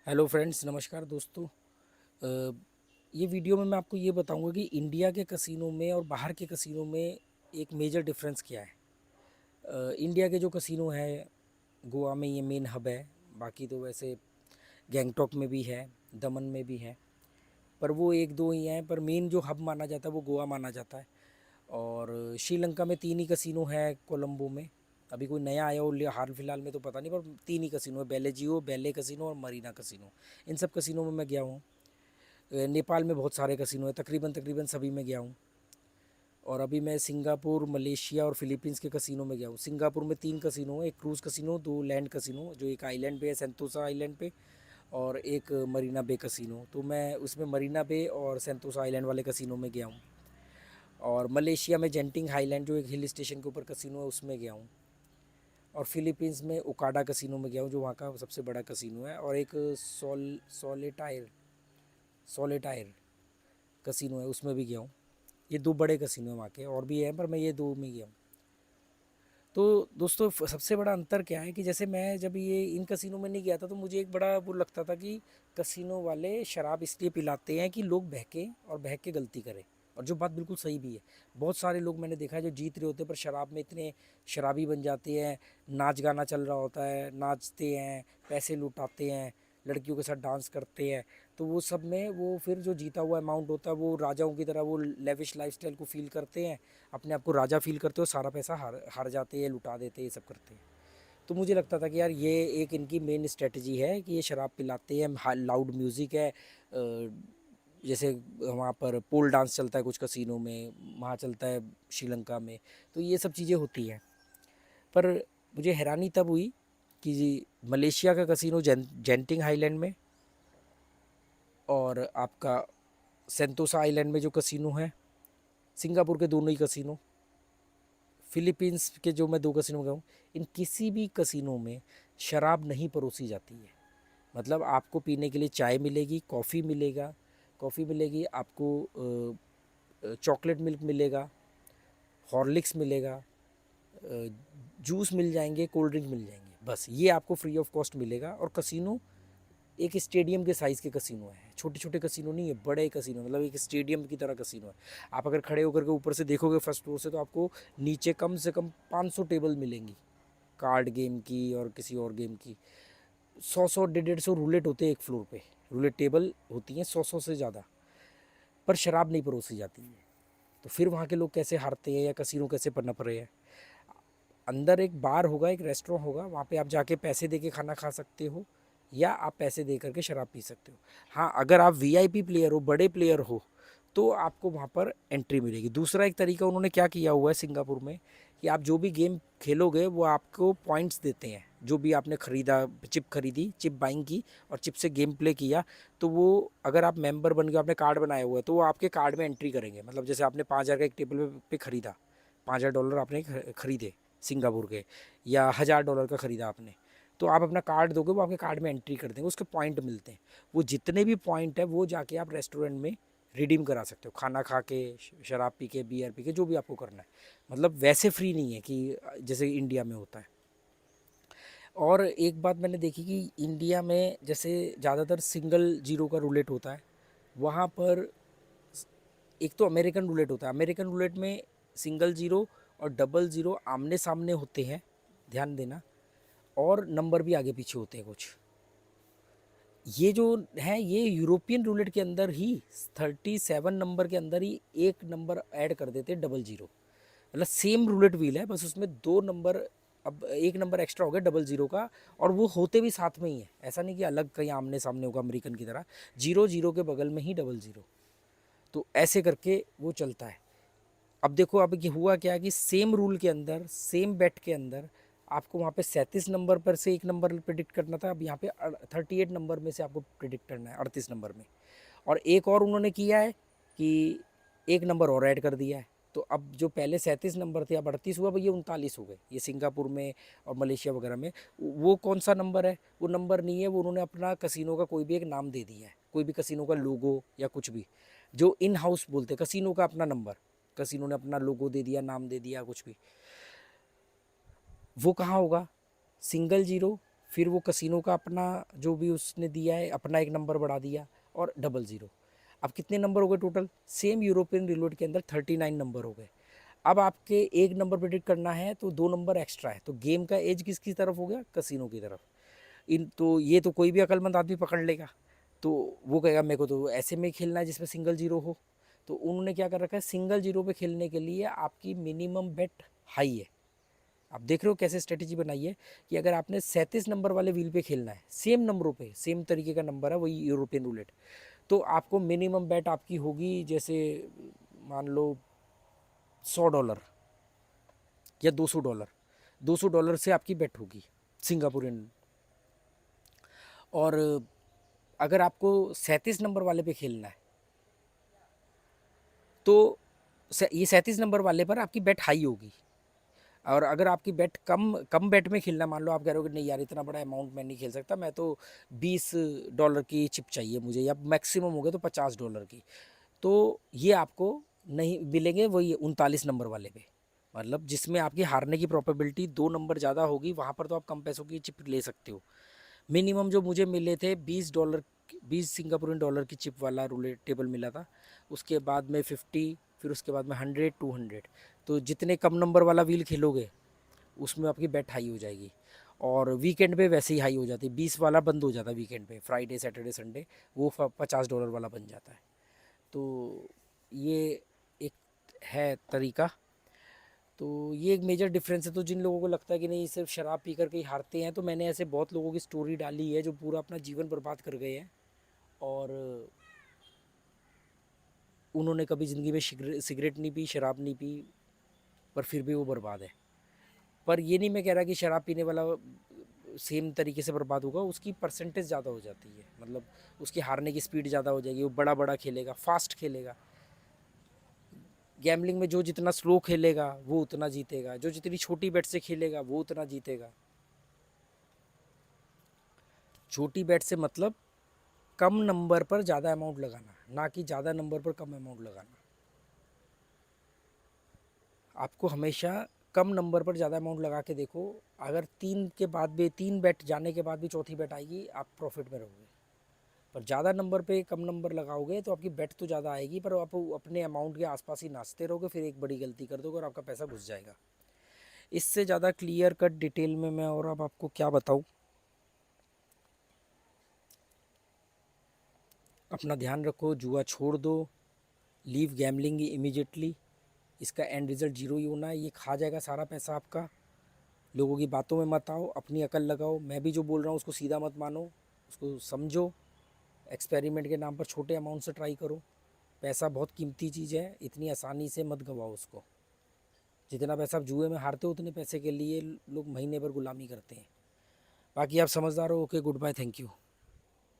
Hello friends, नमस्कार दोस्तों। अ, ये वीडियो में मैं आपको ये बताऊंगा कि इंडिया के कसिनो में और बाहर के कसिनो में एक मेजर डिफरेंस क्या है। इंडिया के जो कसिनो है, गोवा में ये मेन हब है। बाकी तो वैसे गैंगटॉक में भी है, दमन में भी है, पर वो एक दो ही हैं। पर मेन जो हब माना जाता है वो गोवा माना जाता है। और श्रीलंका में तीन ही कसिनो है कोलंबो में। अभी कोई नया आया हो हाल फिलहाल में तो पता नहीं, पर तीन ही कसिनो है, बेलेजियो, बेले कसिनो और मरीना कसिनो। इन सब कसिनो में मैं गया हूँ। नेपाल में बहुत सारे कसिनो हैं, तकरीबन तकरीबन सभी में गया हूँ। और अभी मैं सिंगापुर, मलेशिया और फिलीपींस के कसिनो में गया हूँ। सिंगापुर में तीन कसिनो हैं, एक क्रूज़ कसिनो, दो लैंड कसिनो जो एक आइलैंड पे है, सेंतोसा आइलैंड पे, और एक मरीना बे कसिनो। तो मैं उसमें मरीना बे और सेंतोसा आइलैंड वाले कसिनो में गया हूँ। और मलेशिया में जेंटिंग हाईलैंड जो एक हिल स्टेशन के ऊपर कसिनो है उसमें गया हूँ। और फिलीपींस में ओकाडा कसिनो में गया हूँ जो वहाँ का सबसे बड़ा कसिनो है। और एक सोलेटायर सोलेटायर कसिनो है उसमें भी गया हूँ। ये दो बड़े कसिनो हैं वहाँ के, और भी हैं पर मैं ये दो में गया हूँ। तो दोस्तों, सबसे बड़ा अंतर क्या है कि जैसे मैं जब ये इन कसिनो में नहीं गया था तो मुझे एक बड़ा वो लगता था कि कसिनो वाले शराब इसलिए पिलाते हैं कि लोग बहके और बहक के गलती करें। और जो बात बिल्कुल सही भी है। बहुत सारे लोग मैंने देखा है जो जीत रहे होते हैं पर शराब में इतने शराबी बन जाते हैं। नाच गाना चल रहा होता है, नाचते हैं, पैसे लुटाते हैं, लड़कियों के साथ डांस करते हैं। तो वो सब में वो फिर जो जीता हुआ अमाउंट होता है वो राजाओं की तरह वो लेविश लाइफस्टाइल को फील करते हैं, अपने आप को राजा फील करते हो, सारा पैसा हार हार जाते हैं, लुटा देते हैं, ये सब करते हैं। तो मुझे लगता था कि यार ये एक इनकी मेन स्ट्रेटजी है कि ये शराब पिलाते हैं, लाउड म्यूज़िक है। जैसे वहाँ पर पोल डांस चलता है कुछ कसिनो में, वहाँ चलता है श्रीलंका में। तो ये सब चीज़ें होती हैं। पर मुझे हैरानी तब हुई कि मलेशिया का कसिनो जेंटिंग हाईलैंड में, और आपका सेंतोसा आइलैंड में जो कसिनो है, सिंगापुर के दोनों ही कसिनो, फिलीपींस के जो मैं दो कसिनो गया हूँ, इन किसी भी कसिनो में शराब नहीं परोसी जाती है। मतलब आपको पीने के लिए चाय मिलेगी, कॉफ़ी मिलेगी आपको, चॉकलेट मिल्क मिलेगा, हॉर्लिक्स मिलेगा, जूस मिल जाएंगे, कोल्ड ड्रिंक मिल जाएंगे, बस ये आपको फ्री ऑफ कॉस्ट मिलेगा। और कसिनो एक स्टेडियम के साइज़ के कसिनो है, छोटे छोटे कसिनो नहीं है, बड़े कसिनो, मतलब एक स्टेडियम की तरह कसिनो है। आप अगर खड़े होकर के ऊपर से देखोगे फर्स्ट फ्लोर से तो आपको नीचे कम से कम 500 टेबल मिलेंगी, कार्ड गेम की और किसी और गेम की। 100 150 रूलेट होते हैं एक फ्लोर पे, रूलेट टेबल होती हैं 100 से ज़्यादा। पर शराब नहीं परोसी जाती है। तो फिर वहाँ के लोग कैसे हारते हैं या कसिनो कैसे पनप रहे हैं। अंदर एक बार होगा, एक रेस्टोरेंट होगा, वहाँ पे आप जाके पैसे दे के खाना खा सकते हो, या आप पैसे दे करके शराब पी सकते हो। हाँ, अगर आप वीआईपी प्लेयर हो, बड़े प्लेयर हो, तो आपको वहाँ पर एंट्री मिलेगी। दूसरा एक तरीका उन्होंने क्या किया हुआ है सिंगापुर में, कि आप जो भी गेम खेलोगे वो आपको पॉइंट्स देते हैं। जो भी आपने खरीदा, चिप खरीदी, चिप बाइंग की और चिप से गेम प्ले किया, तो वो अगर आप मेंबर बन गए, आपने कार्ड बनाया हुआ है, तो वो आपके कार्ड में एंट्री करेंगे। मतलब जैसे आपने 5,000 का एक टेबल पे खरीदा, $5,000 आपने खरीदे सिंगापुर के, या $1,000 का ख़रीदा आपने, तो आप अपना कार्ड दोगे, वो आपके कार्ड में एंट्री कर देंगे, उसके पॉइंट मिलते हैं। वो जितने भी पॉइंट है वो जाके आप रेस्टोरेंट में रिडीम करा सकते हो, खाना खा के, शराब पी के, बियर पी के, जो भी आपको करना है। मतलब वैसे फ्री नहीं है कि जैसे इंडिया में होता है। और एक बात मैंने देखी कि इंडिया में जैसे ज़्यादातर सिंगल जीरो का रूलेट होता है, वहाँ पर एक तो अमेरिकन रूलेट होता है। अमेरिकन रूलेट में सिंगल जीरो और डबल ज़ीरो आमने सामने होते हैं, ध्यान देना, और नंबर भी आगे पीछे होते हैं कुछ। ये जो है ये यूरोपियन रूलेट के अंदर ही 37 नंबर के अंदर ही एक नंबर ऐड कर देते हैं, डबल ज़ीरो। मतलब सेम रूलेट व्हील है, बस उसमें दो नंबर, अब एक नंबर एक्स्ट्रा हो गया डबल ज़ीरो का। और वो होते भी साथ में ही है, ऐसा नहीं कि अलग कहीं आमने सामने होगा अमेरिकन की तरह। जीरो जीरो के बगल में ही डबल ज़ीरो। तो ऐसे करके वो चलता है। अब देखो, अब ये हुआ क्या कि सेम रूल के अंदर, सेम बेट के अंदर, आपको वहाँ पे 37 नंबर पर से एक नंबर प्रिडिक्ट करना था, अब यहाँ पे 38 नंबर में से आपको प्रिडिक्ट करना है, 38 नंबर में। और एक और उन्होंने किया है कि एक नंबर और ऐड कर दिया है। तो अब जो पहले 37 नंबर थे अब 38 हुआ, अब ये 39 हो गए। ये सिंगापुर में और मलेशिया वगैरह में। वो कौन सा नंबर है? वो नंबर नहीं है, वो उन्होंने अपना कसिनो का कोई भी एक नाम दे दिया है, कोई भी कसिनो का लोगो या कुछ भी, जो इन हाउस बोलते हैं, कसिनो का अपना नंबर, कसिनो ने अपना लोगो दे दिया, नाम दे दिया, कुछ भी। वो कहाँ होगा? सिंगल जीरो, फिर वो कसिनो का अपना जो भी उसने दिया है अपना एक नंबर बढ़ा दिया और डबल ज़ीरो। अब कितने नंबर हो गए टोटल? सेम यूरोपियन रूलेट के अंदर 39 नंबर हो गए। अब आपके एक नंबर प्रेडिक्ट करना है तो 2 नंबर एक्स्ट्रा है, तो गेम का एज किसकी तरफ हो गया? कसिनो की तरफ। इन तो ये तो कोई भी अक्लमंद आदमी पकड़ लेगा। तो वो कहेगा मेरे को तो ऐसे में खेलना है जिसमें सिंगल जीरो हो। तो उन्होंने क्या कर रखा है, सिंगल जीरो पे खेलने के लिए आपकी मिनिमम बेट हाई है। आप देख रहे हो कैसे स्ट्रेटेजी बनाई है कि अगर आपने 37 नंबर वाले व्हील पे खेलना है, सेम नंबरों पे सेम तरीके का नंबर है, वही यूरोपियन रूलेट, तो आपको मिनिमम बेट आपकी होगी जैसे मान लो $100 या $200। $200 से आपकी बेट होगी सिंगापुरियन। और अगर आपको 37 नंबर वाले पे खेलना है तो ये 37 नंबर वाले पर आपकी बेट हाई होगी। और अगर आपकी बेट कम कम बेट में खेलना, मान लो आप कह रहे हो कि नहीं यार इतना बड़ा अमाउंट मैं नहीं खेल सकता, मैं तो $20 की चिप चाहिए मुझे, या मैक्सिमम हो गया तो $50 की, तो ये आपको नहीं मिलेंगे वही 39 नंबर वाले पे। मतलब जिसमें आपकी हारने की प्रोबेबिलिटी 2 नंबर ज़्यादा होगी, वहाँ पर तो आप कम पैसों की चिप ले सकते हो। मिनिमम जो मुझे मिले थे $20, 20 सिंगापुरियन डॉलर की चिप वाला रूलेट टेबल मिला था। उसके बाद में 50, फिर उसके बाद में 100, 200। तो जितने कम नंबर वाला व्हील खेलोगे उसमें आपकी बेट हाई हो जाएगी। और वीकेंड पे वैसे ही हाई हो जाती है, 20 वाला बंद हो जाता है वीकेंड पे, फ्राइडे सैटरडे संडे वो $50 वाला बन जाता है। तो ये एक है तरीका। तो ये एक मेजर डिफरेंस है। तो जिन लोगों को लगता है कि नहीं सिर्फ शराब पी कर के ही हारते हैं, तो मैंने ऐसे बहुत लोगों की स्टोरी डाली है जो पूरा अपना जीवन बर्बाद कर गए हैं, और उन्होंने कभी ज़िंदगी में सिगरेट नहीं पी, शराब नहीं पी, पर फिर भी वो बर्बाद है। पर ये नहीं मैं कह रहा कि शराब पीने वाला सेम तरीके से बर्बाद होगा, उसकी परसेंटेज ज़्यादा हो जाती है, मतलब उसकी हारने की स्पीड ज़्यादा हो जाएगी, वो बड़ा बड़ा खेलेगा, फास्ट खेलेगा। गैम्बलिंग में जो जितना स्लो खेलेगा वो उतना जीतेगा, जो जितनी छोटी बेट से खेलेगा वो उतना जीतेगा। छोटी बेट से मतलब कम नंबर पर ज़्यादा अमाउंट लगाना, ना कि ज़्यादा नंबर पर कम अमाउंट लगाना। आपको हमेशा कम नंबर पर ज़्यादा अमाउंट लगा के देखो, अगर 3 के बाद भी 3 बेट जाने के बाद भी चौथी बेट आएगी, आप प्रॉफिट में रहोगे। पर ज़्यादा नंबर पे कम नंबर लगाओगे तो आपकी बेट तो ज़्यादा आएगी, पर आप अपने अमाउंट के आसपास ही नाचते रहोगे, फिर एक बड़ी गलती कर दोगे और आपका पैसा घुस जाएगा। इससे ज़्यादा क्लियर कट डिटेल में मैं और अब आपको क्या बताऊँ। अपना ध्यान रखो, जुआ छोड़ दो, लीव गैमलिंग इमीडिएटली। इसका एंड रिज़ल्ट जीरो ही होना है, ये खा जाएगा सारा पैसा आपका। लोगों की बातों में मत आओ, अपनी अकल लगाओ। मैं भी जो बोल रहा हूँ उसको सीधा मत मानो, उसको समझो। एक्सपेरिमेंट के नाम पर छोटे अमाउंट से ट्राई करो। पैसा बहुत कीमती चीज़ है, इतनी आसानी से मत गवाओ उसको। जितना पैसा आप जुए में हारते हो उतने पैसे के लिए लोग महीने भर गुलामी करते हैं। बाकी आप समझदार हो। Okay, good bye, thank you.